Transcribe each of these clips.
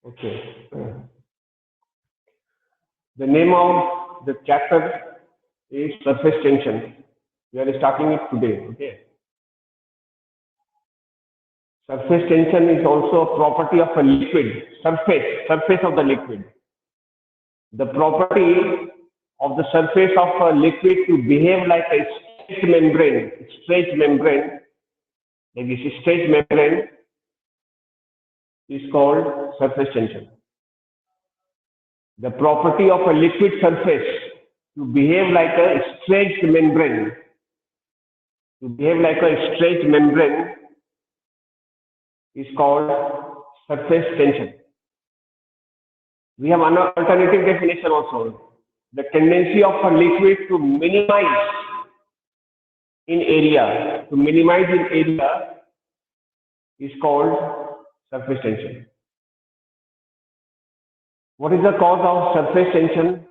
Okay. The name of the chapter is surface tension. We are starting it today. Okay. Surface tension is also a property of a liquid, surface of the liquid. The property of the surface of a liquid to behave like a stretched membrane, like this stretched membrane is called surface tension. The property of a liquid surface to behave like a stretched membrane, is called surface tension. We have an alternative definition also. The tendency of a liquid to minimize in area, is called surface tension. What is the cause of surface tension?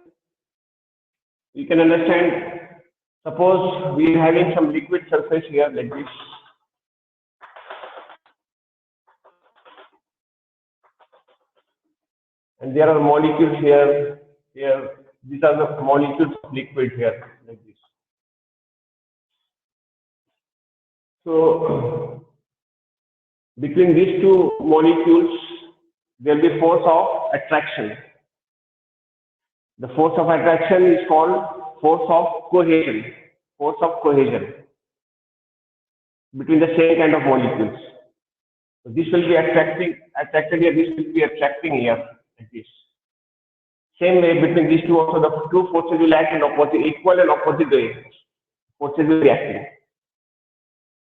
You can understand, suppose we are having some liquid surface here like this. And there are molecules here. These are the molecules of liquid here, like this. So, between these two molecules, there will be force of attraction. The force of attraction is called force of cohesion. Between the same kind of molecules. So this will be attracted here, this will be attracting here, like this. Same way between these two also, the two forces will act in equal and opposite ways. Forces will be acting.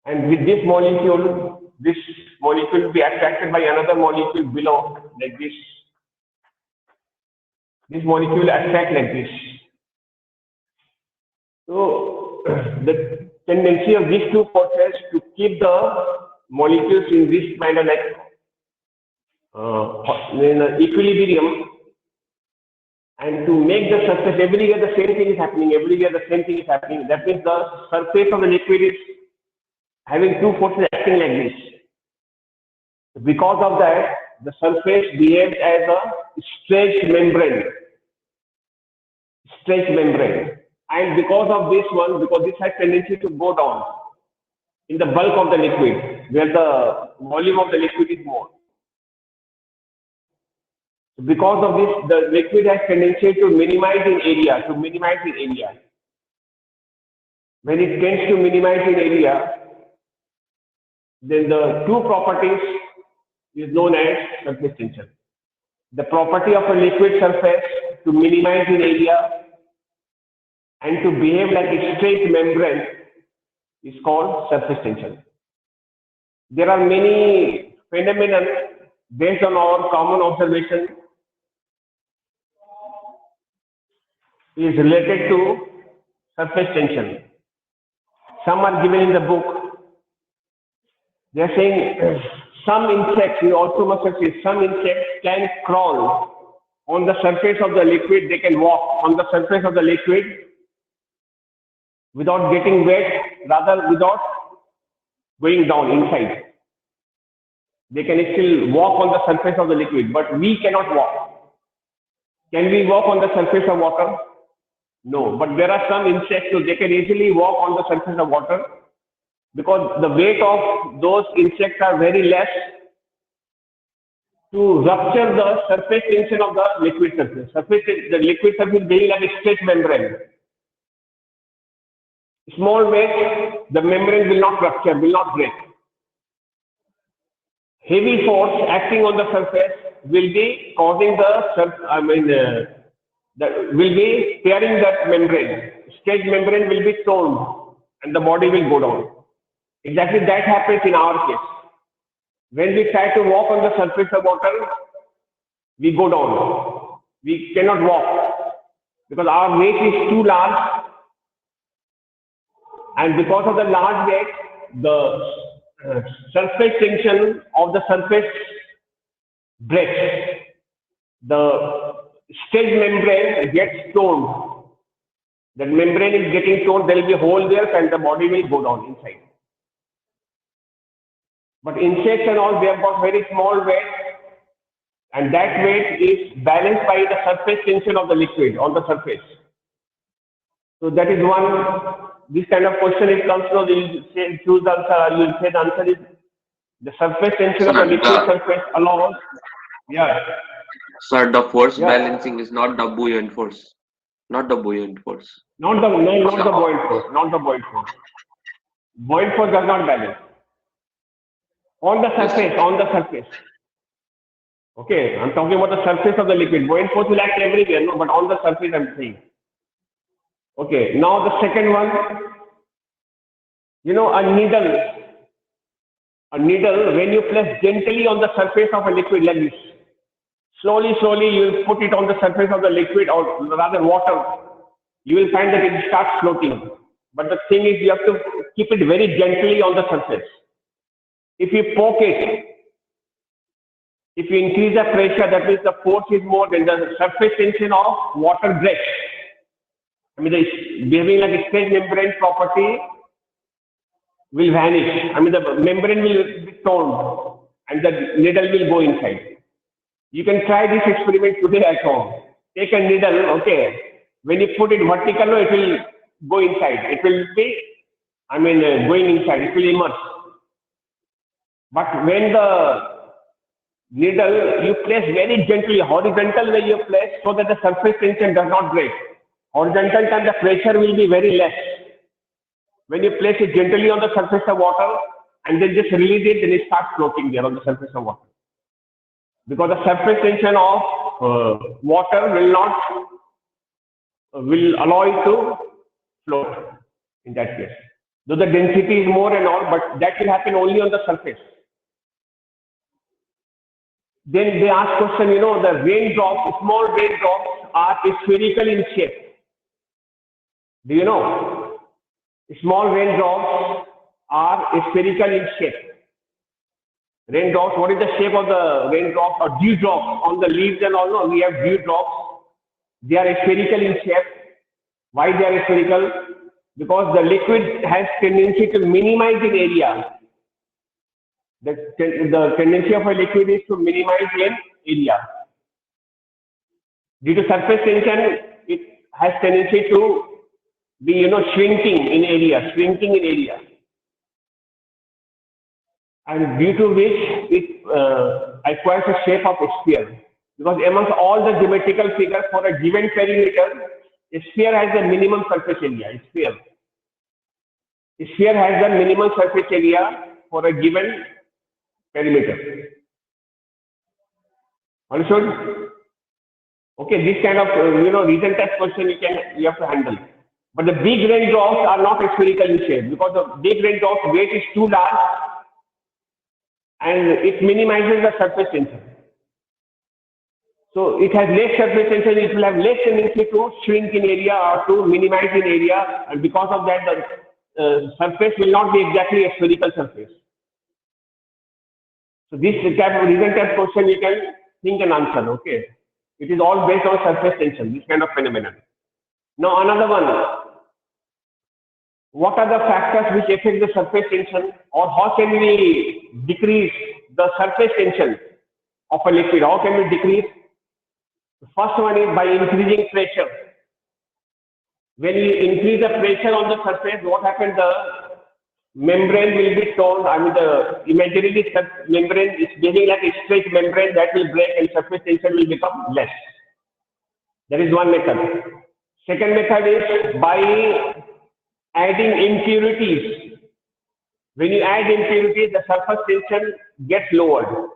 And with this molecule will be attracted by another molecule below, like this. This molecule will attract like this. So the tendency of these two forces to keep the molecules in this kind of in equilibrium, and to make the surface everywhere the same thing is happening. That means the surface of the liquid is having two forces acting like this. Because of that, the surface behaves as a stretched membrane. And because of this one, because this has tendency to go down in the bulk of the liquid, where the volume of the liquid is more. Because of this, the liquid has tendency to minimize in area. When it tends to minimize in area, then the two properties is known as surface tension. The property of a liquid surface to minimize in area and to behave like a straight membrane is called surface tension. There are many phenomena based on our common observation is related to surface tension. Some are given in the book. They are saying some insects, you also must have seen, some insects can crawl on the surface of the liquid, they can walk on the surface of the liquid without getting wet, rather without going down inside. They can still walk on the surface of the liquid, but we cannot walk. Can we walk on the surface of water? No, but there are some insects, so they can easily walk on the surface of water because the weight of those insects are very less to rupture the surface tension of the liquid surface. The liquid surface being like a stretched membrane. Small weight, the membrane will not rupture, will not break. Heavy force acting on the surface will be causing will be tearing that membrane. Stretched membrane will be torn and the body will go down. Exactly that happens in our case. When we try to walk on the surface of water, we go down. We cannot walk because our weight is too large, and because of the large weight, the surface tension of the surface breaks. The stretched membrane gets torn. The membrane is getting torn, there will be a hole there and the body will go down inside. But insects and all, they have got very small weight and that weight is balanced by the surface tension of the liquid on the surface. So that is one. This kind of question it comes to, you say, choose the answer. You will say the answer is the surface tension of the Sir, liquid surface allows. Yeah, the force yeah. balancing is not the buoyant force. Not the buoyant force. Not the no, It's not the the buoyant force. Not the buoyant force. Buoyant force does not balance on the yes, sir. surface. On the surface. Okay, I'm talking about the surface of the liquid. Buoyant force will act everywhere, no, but on the surface I'm saying. Okay, now the second one, a needle, when you press gently on the surface of a liquid like this, slowly, you will put it on the surface of the liquid or rather water, you will find that it starts floating. But the thing is, you have to keep it very gently on the surface. If you poke it, if you increase the pressure, that means the force is more than the surface tension of water breaks. I mean, the behaving like a straight membrane property will vanish. I mean, the membrane will be torn and the needle will go inside. You can try this experiment today at home. Take a needle, okay. When you put it vertical, it will go inside. It will be, going inside. It will immerse. But when the needle, you place very gently, horizontal way you place so that the surface tension does not break. Horizontal time, the pressure will be very less. When you place it gently on the surface of water and then just release it, then it starts floating there on the surface of water. Because the surface tension of water will allow it to float in that case. Though the density is more and all, but that will happen only on the surface. Then they ask question, the raindrops, small raindrops are spherical in shape. Do you know? Small raindrops are spherical in shape. Raindrops, what is the shape of the raindrops or dewdrops on the leaves and all? No, we have dewdrops. They are spherical in shape. Why they are spherical? Because the liquid has tendency to minimize in area. The tendency of a liquid is to minimize in area. Due to surface tension, it has tendency to be, shrinking in area. And due to which it acquires a shape of a sphere. Because amongst all the geometrical figures for a given perimeter, a sphere has the minimum surface area. A sphere has the minimum surface area for a given perimeter. Understood? Okay, this kind of recent test question you have to handle. But the big raindrops are not spherical in shape because the big raindrops weight is too large and it minimizes the surface tension. So it has less surface tension, it will have less tendency to shrink in area or to minimize in area, and because of that the surface will not be exactly a spherical surface. So this type of recent test question you can think and answer, okay. It is all based on surface tension, this kind of phenomenon. Now another one, what are the factors which affect the surface tension, or how can we decrease the surface tension of a liquid? How can we decrease? The first one is by increasing pressure. When you increase the pressure on the surface, what happens? The membrane will be torn. The imaginary membrane is behaving like a straight membrane that will break and surface tension will become less. That is one method. Second method is by adding impurities. When you add impurities, the surface tension gets lowered.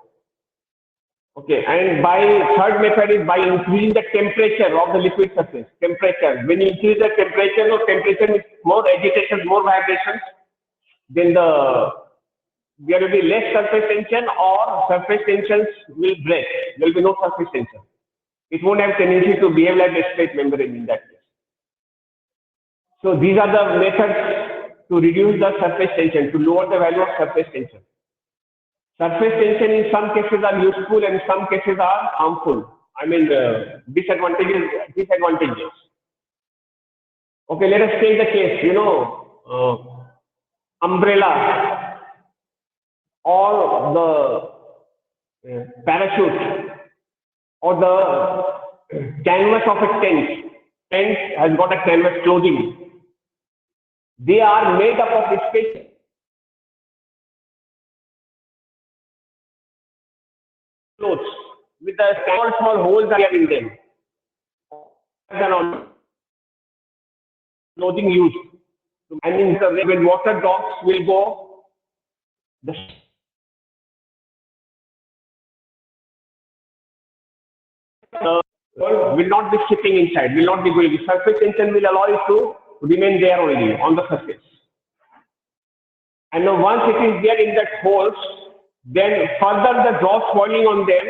Okay, and by third method is by increasing the temperature of the liquid surface. Temperature. When you increase the temperature, with more agitation, more vibrations, then there will be less surface tension or surface tensions will break. There will be no surface tension. It won't have tendency to behave like a straight membrane in that case. So these are the methods to reduce the surface tension, to lower the value of surface tension. Surface tension in some cases are useful and some cases are harmful. Disadvantages. Okay, let us take the case, umbrella or the parachute. or the canvas of a tent. Tent has got a canvas clothing. They are made up of special clothes with a small holes are in them. Than on clothing used. And in the when water drops will go, the will not be sitting inside, will not be going. The surface tension will allow it to remain there only on the surface. And now once it is there in that holes, then further the drops falling on them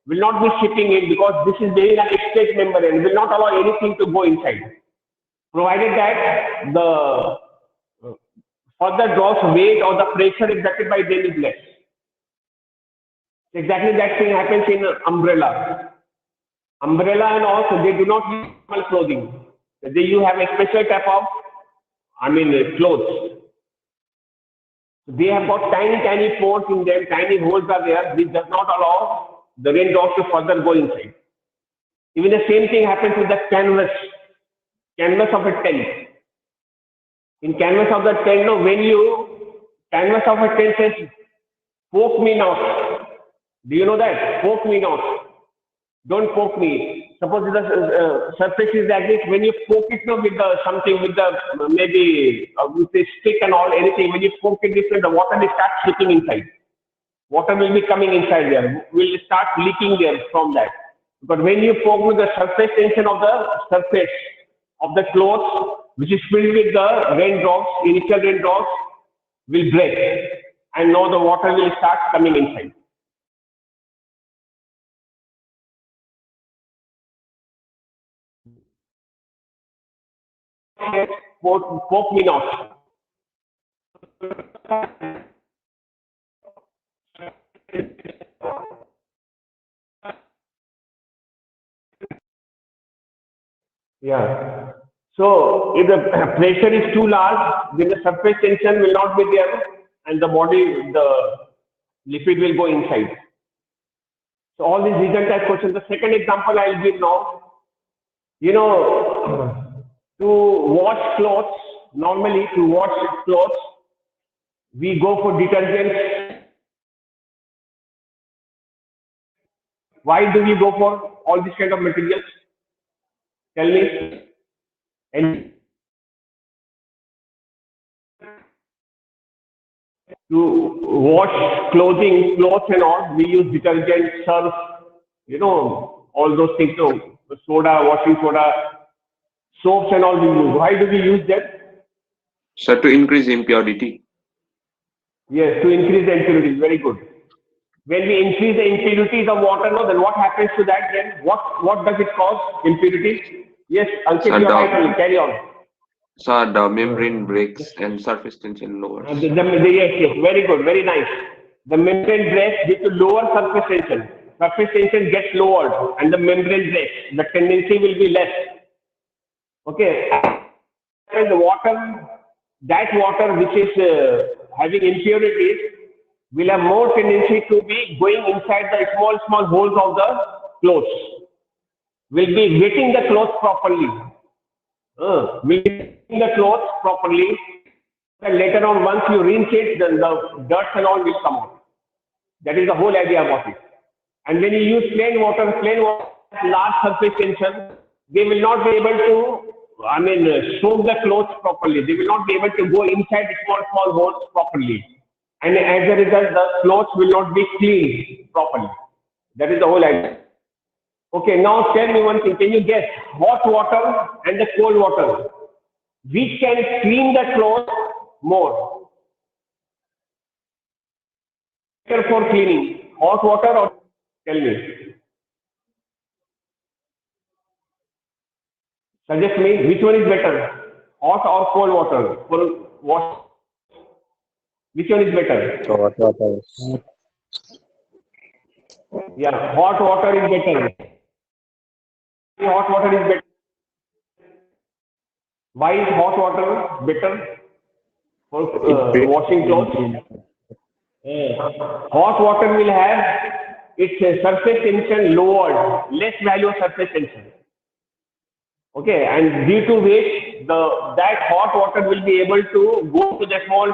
will not be sitting in because this is very an exchange membrane, will not allow anything to go inside. Provided that the further drops weight or the pressure exerted by them is less. Exactly that thing happens in umbrella. Umbrella and also they do not use normal clothing. You have a special type of, clothes. They have got tiny pores in them, tiny holes are there, which does not allow the raindrops to further go inside. Even the same thing happens with the canvas of a tent. In canvas of the tent, no, when you, canvas of a tent says, poke me not. Do you know that? Poke me not. Don't poke me. Suppose the surface is like this, when you poke it with the something, with the maybe with a stick and all, anything, when you poke it this way, the water will start slipping inside. Water will be coming inside there, will start leaking there from that. But when you poke with the surface tension of the surface of the clothes, which is filled with the raindrops, initial raindrops, will break. And now the water will start coming inside. Poke me not. Yeah. So if the pressure is too large, then the surface tension will not be there and the liquid will go inside. So all these region type questions. The second example I'll give now, to wash clothes, normally to wash clothes, we go for detergents. Why do we go for all these kind of materials? Tell me. And to wash clothes and all, we use detergent, surf, all those things, soda, washing soda, soaps and all we use. Why do we use that? So to increase impurity. Yes, to increase the impurities. Very good. When we increase the impurities of water, then what happens to that then? What does it cause? Impurities? Yes, Ankit, you're right. Carry on. So the membrane breaks and surface tension lowers. Yes, very good, very nice. The membrane breaks due to lower surface tension. Surface tension gets lowered and the membrane breaks. The tendency will be less. Okay. And the water, that water which is having impurities will have more tendency to be going inside the small holes of the clothes. Will be wetting the clothes properly. Will be wetting the clothes properly. And later on, once you rinse it, then the dirt and all will come out. That is the whole idea about it. And when you use plain water, large surface tension, they will not be able to, soak the clothes properly. They will not be able to go inside small holes properly. And as a result, the clothes will not be cleaned properly. That is the whole idea. Okay, now tell me one thing. Can you guess hot water and the cold water? Which can clean the clothes more? Better for cleaning, hot water or tell me. Suggest me which one is better, hot or cold water for wash? Which one is better? Hot water. Yeah, hot water is better. Hot water is better. Why is hot water better for washing clothes? Hot water will have its surface tension lowered, less value of surface tension. Okay, and due to which that hot water will be able to go to the small,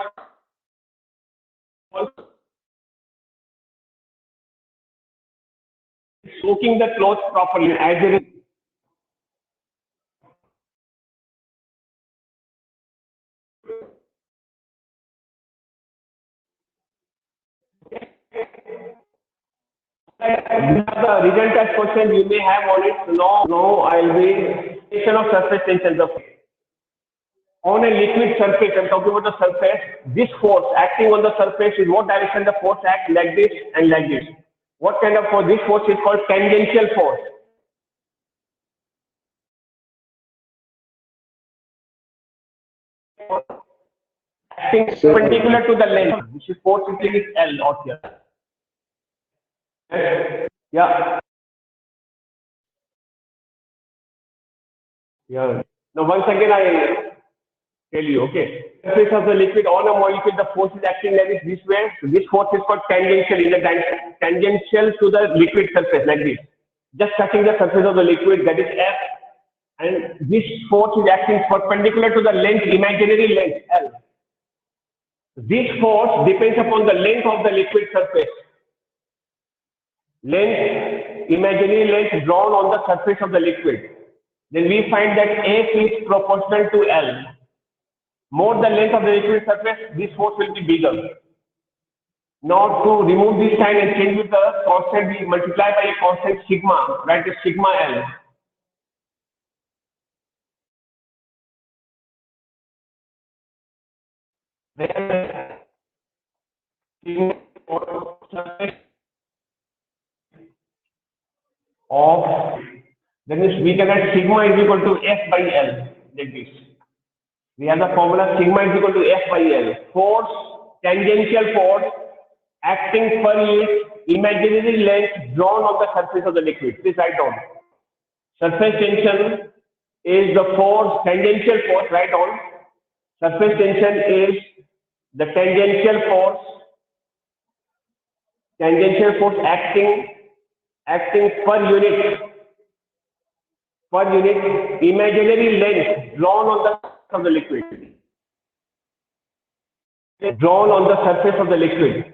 soaking the clothes properly as it is. These are the result test question you may have on it. No, I'll be station of surface tension. On a liquid surface, I'm talking about the surface, this force acting on the surface is what direction the force acts, like this and like this. What kind of force? This force is called tangential force. Acting perpendicular to the length, which is force is L out here. Yeah. Yeah. Now once again I tell you, okay. Surface of the liquid on a molecule, the force is acting like this way. So this force is called tangential, in the tangential to the liquid surface, like this. Just touching the surface of the liquid, that is F. And this force is acting perpendicular to the length, imaginary length, L. This force depends upon the length of the liquid surface. Length, imaginary length drawn on the surface of the liquid. Then we find that F is proportional to L. More the length of the liquid surface, this force will be bigger. Now to remove this sign and change with the constant, we multiply by a constant sigma, right? The sigma L. Then of, then we can write sigma is equal to F by L, like this. We have the formula sigma is equal to F by L. Force, tangential force, acting per unit imaginary length drawn on the surface of the liquid. Please write down. Surface tension is the force, tangential force, write down. Surface tension is the tangential force acting per unit imaginary length drawn on the surface of the liquid. Drawn on the surface of the liquid.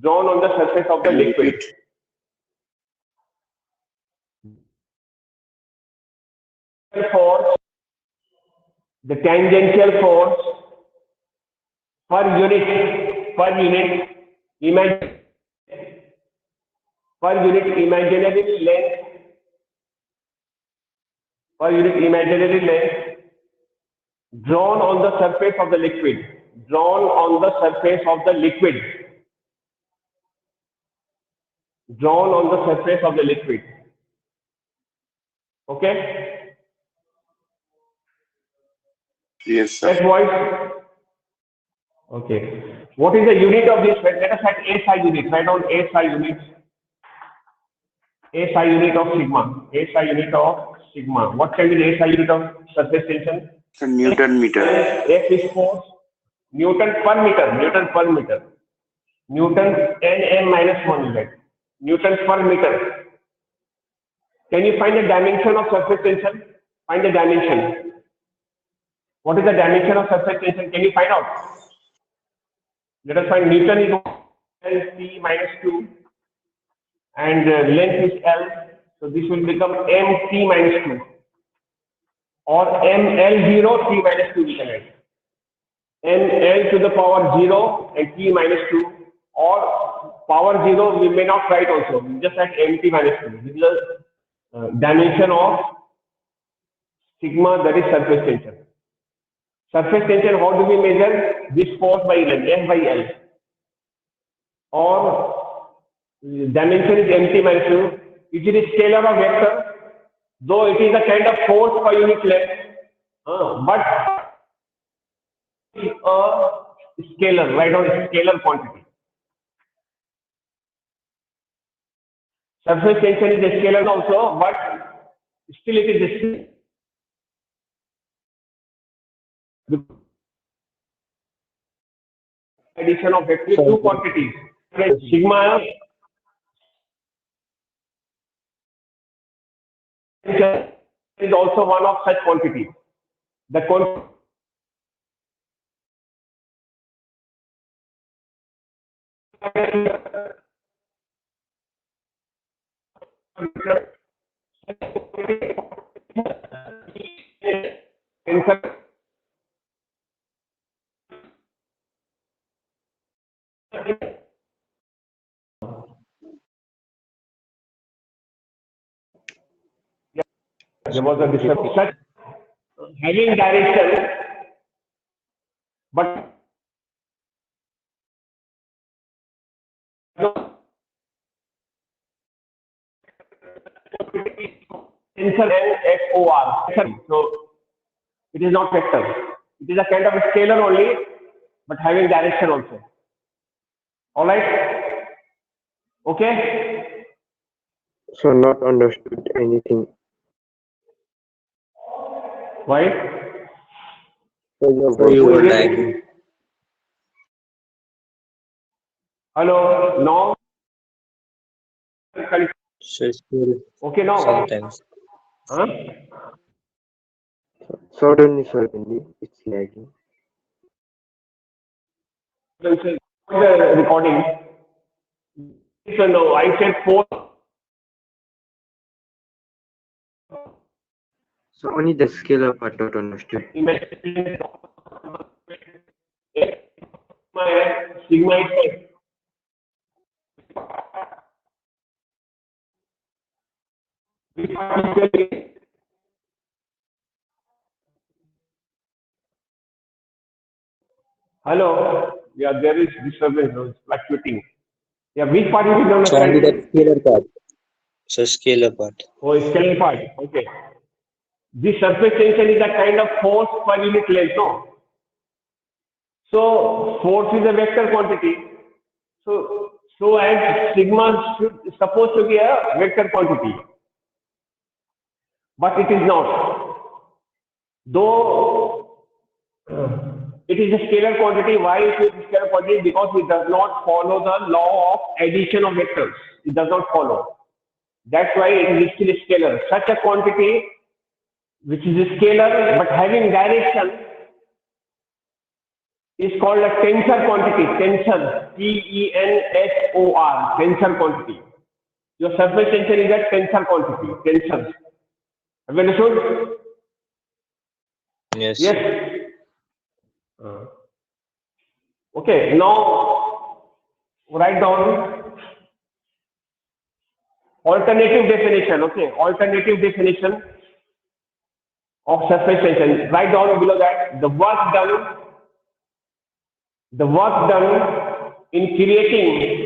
Drawn on the surface of the liquid. Force, the tangential force per unit imaginary length drawn on the surface of the liquid. Drawn on the surface of the liquid. Drawn on the surface of the liquid. Okay? Yes, sir. Yes, voice. Okay. What is the unit of this? Let us write SI unit. Write down SI unit. SI unit of sigma. SI unit of sigma. What can be the SI unit of surface tension? So Newton meter. F is force. Newton per meter. Newton Nm minus 1 is that. Newton per meter. Can you find the dimension of surface tension? Find the dimension. What is the dimension of surface tension? Can you find out? Let us find Newton is L minus 2 and length is L. So this will become mt minus 2 or ml0 t minus 2 we can write. ml to the power 0 and t minus 2 or power 0 we may not write also. We just write mt minus 2. This is the dimension of sigma, that is surface tension. Surface tension, how do we measure? This force by L, F by L. Or dimension is mt minus 2. Is it a scalar or vector? Though it is a kind of force per unit length, but a scalar, write down a scalar quantity. Surface tension is a scalar also, but still it is a scalar. Addition of actually two quantities. Sigma is also one of such quantities. The tensor there was a disturbance such having direction, but tensor NFOR. So it is not vector. It is a kind of a scalar only, but having direction also. All right. Okay. So not understood anything. Why? For example, You Who were is it? lagging Hello. Now. so still Okay. Now. sometimes. Huh? suddenly it's lagging. The recording. So no, I said 4. So only the scalar part not understood. Sigma is hello. Yeah, there is disturbance. It's fluctuating. Yeah, which part you didn't So only understand? the scalar part. So scalar part. Oh, scalar part. Okay. This surface tension is a kind of force per unit length, no? So force is a vector quantity. So as sigma should supposed to be a vector quantity, but it is not. Though it is a scalar quantity. Why it is a scalar quantity? Because it does not follow the law of addition of vectors. It does not follow. That's why it is still scalar. Such a quantity which is a scalar but having direction is called a tensor quantity. Tensor, T-E-N-S-O-R, tensor quantity. Your surface tension is a tensor quantity. Tensor. Have you understood? Yes. Yes. Okay. Now write down alternative definition. Okay. Alternative definition of surface tension. Write down below that the work done in creating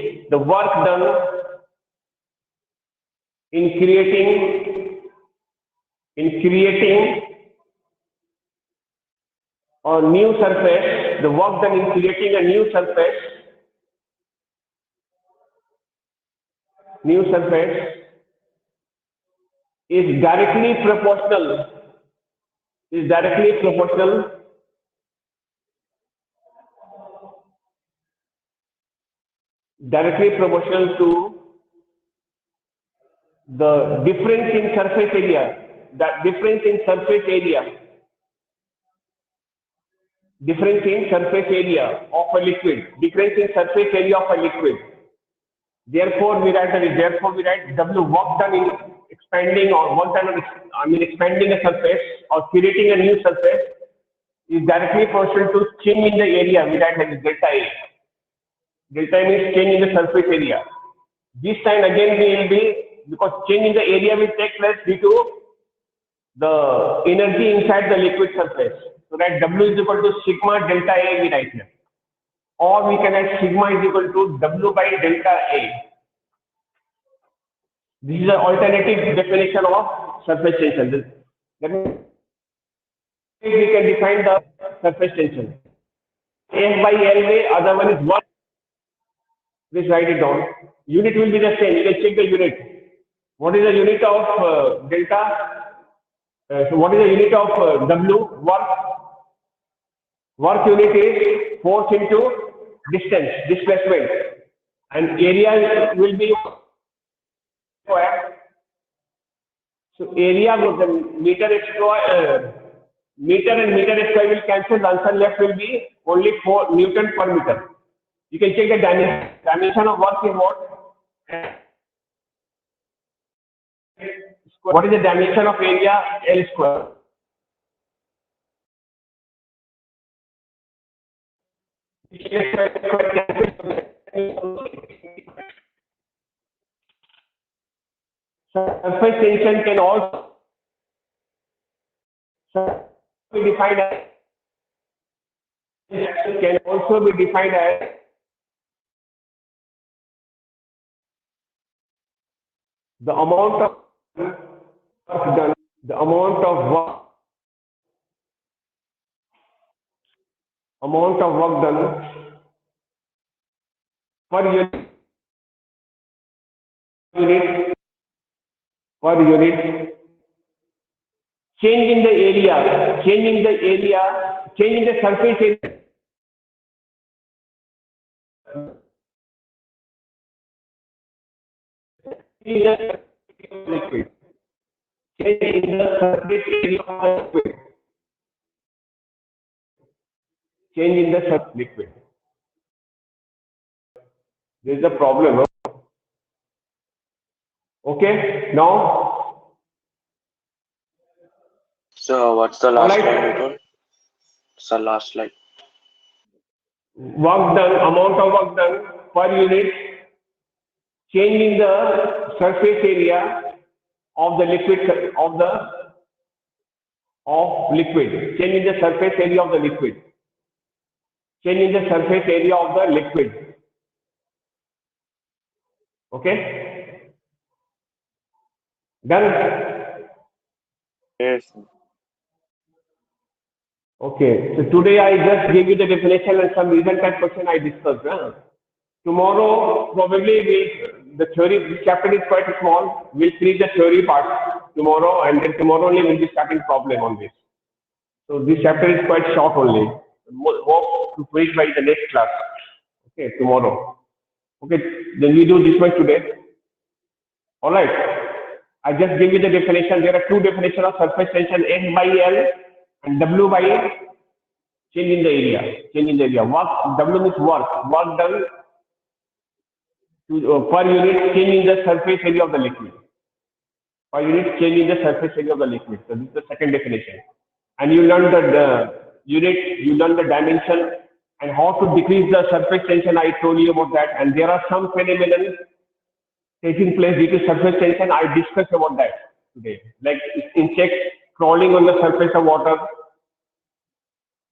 a new surface, the work done in creating a new surface is directly proportional to the difference in surface area. Difference in surface area of a liquid. Therefore, we write W work done in expanding or work done on expanding a surface or creating a new surface is directly proportional to change in the area. We write as delta A. Delta A means change in the surface area. This time again will be because change in the area will take place due to the energy inside the liquid surface. So that W is equal to sigma delta A we write here. Or we can write sigma is equal to W by delta A. This is an alternative definition of surface tension. That means we can define the surface tension. F by L way, other one is 1. Please write it down. Unit will be the same. You can check the unit. What is the unit of delta? So what is the unit of W? Work unit is force into displacement. And area will be square. So area with the meter square, meter and meter square will cancel. The answer left will be only 4 Newton per meter. You can check the dimension of work is what? What is the dimension of area? L square. Surface tension can also be defined as the amount of work done, the amount of work done per unit, changing the surface area. Liquid. Changing the surface area of the liquid. Changing the surface liquid. There is a problem. Okay, now. So what's the last Alright. line you told? It's the last line. Work done, amount of work done per unit, changing the surface area of the liquid, changing the surface area of the liquid, changing the surface area of the liquid. Okay? Done? Yes. Okay, so today I just gave you the definition and some reason type question I discussed. Tomorrow, probably the theory, this chapter is quite small. We'll finish the theory part tomorrow, and then tomorrow only we'll be starting problem on this. So this chapter is quite short only. Hope to finish by the next class. Okay, tomorrow. Okay, then we do this one today. All right. I just gave you the definition. There are two definitions of surface tension: H by L and W by change in the area. Work, W means work done to, per unit change in the surface area of the liquid. Per unit change in the surface area of the liquid. So this is the second definition. And you learn the unit, you learn the dimension and how to decrease the surface tension. I told you about that. And there are some phenomena taking place due to surface tension. I discussed about that today. Like insects crawling on the surface of water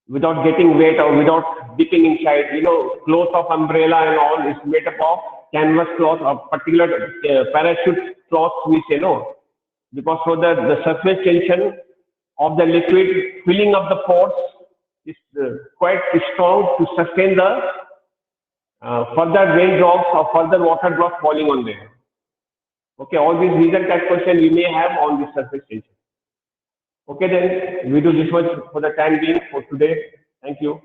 without getting wet or without dipping inside. You know, cloth of umbrella and all is made up of canvas cloth or particular parachute cloth, we say no. Because so that the surface tension of the liquid filling up the pores is quite strong to sustain the further raindrops or further water drops falling on them. Okay, all these reason type questions you may have on the surface tension. Okay, then we do this much for the time being for today. Thank you.